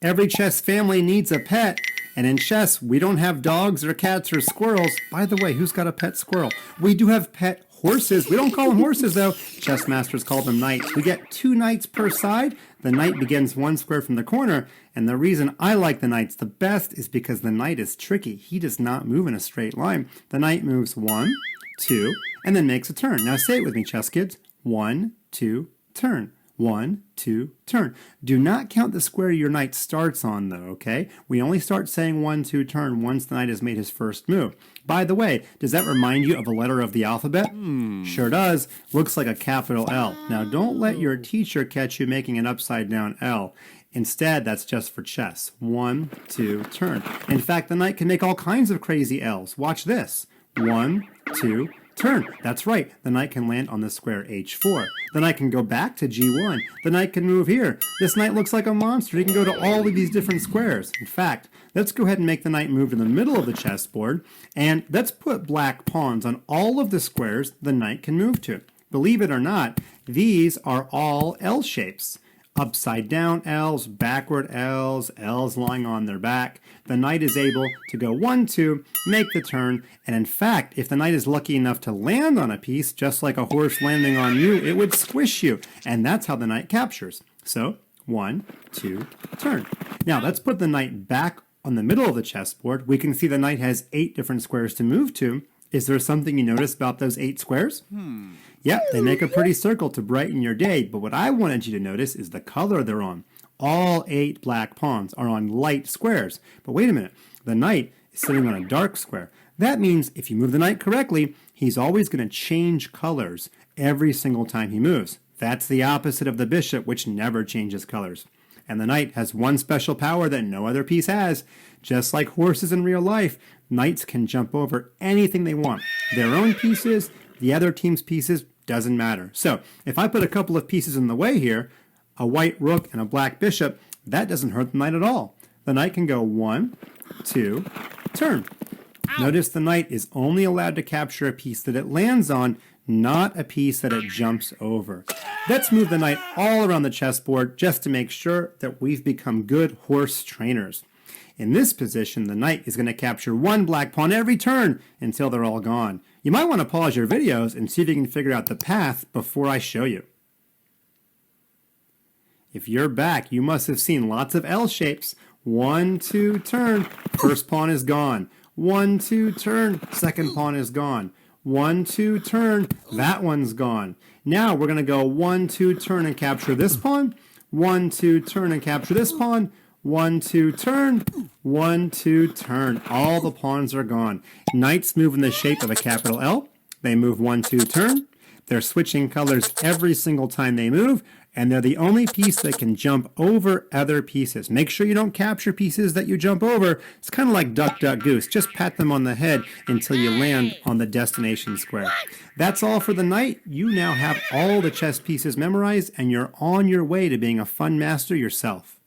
Every chess family needs a pet. And in chess, we don't have dogs or cats or squirrels. By the way, who's got a pet squirrel? We do have pet horses. We don't call them horses, though. Chess masters call them knights. We get 2 knights per side. The knight begins 1 square from the corner. And the reason I like the knights the best is because the knight is tricky. He does not move in a straight line. The knight moves 1, 2, and then makes a turn. Now say it with me, chess kids. 1, 2, turn. 1, 2, turn. Do not count the square your knight starts on, though, okay? We only start saying 1, 2, turn once the knight has made his first move. By the way, does that remind you of a letter of the alphabet? Sure does. Looks like a capital L. Now, don't let your teacher catch you making an upside-down L. Instead, that's just for chess. 1, 2, turn. In fact, the knight can make all kinds of crazy L's. Watch this. 1, 2, turn. That's right. The knight can land on the square h4. The knight can go back to g1. The knight can move here. This knight looks like a monster. He can go to all of these different squares. In fact, let's go ahead and make the knight move to the middle of the chessboard, and let's put black pawns on all of the squares the knight can move to. Believe it or not, these are all L shapes. Upside down L's, backward L's, L's lying on their back. The knight is able to go 1, 2, make the turn, and in fact, if the knight is lucky enough to land on a piece, just like a horse landing on you, it would squish you, and that's how the knight captures. So, 1, 2, turn. Now, let's put the knight back on the middle of the chessboard. We can see the knight has 8 different squares to move to. Is there something you notice about those 8 squares? Yep, they make a pretty circle to brighten your day, but what I wanted you to notice is the color they're on. All 8 black pawns are on light squares. But wait a minute, the knight is sitting on a dark square. That means if you move the knight correctly, he's always going to change colors every single time he moves. That's the opposite of the bishop, which never changes colors. And the knight has one special power that no other piece has. Just like horses in real life, knights can jump over anything they want. Their own pieces, the other team's pieces, doesn't matter. So if I put a couple of pieces in the way here, a white rook and a black bishop, that doesn't hurt the knight at all. The knight can go 1, 2, turn. Notice the knight is only allowed to capture a piece that it lands on, not a piece that it jumps over. Let's move the knight all around the chessboard just to make sure that we've become good horse trainers. In this position, the knight is going to capture 1 black pawn every turn until they're all gone. You might want to pause your videos and see if you can figure out the path before I show you. If you're back, you must have seen lots of L shapes. 1, 2, turn. First pawn is gone. 1, 2, turn. Second pawn is gone. 1, 2, turn. That one's gone. Now we're going to go 1, 2, turn and capture this pawn. 1, 2, turn and capture this pawn. 1, 2, turn. 1, 2, turn. All the pawns are gone. Knights move in the shape of a capital L. They move 1, 2, turn. They're switching colors every single time they move, and they're the only piece that can jump over other pieces. Make sure you don't capture pieces that you jump over. It's kind of like duck, duck, goose. Just pat them on the head until you land on the destination square. That's all for the knight. You now have all the chess pieces memorized, and you're on your way to being a fun master yourself.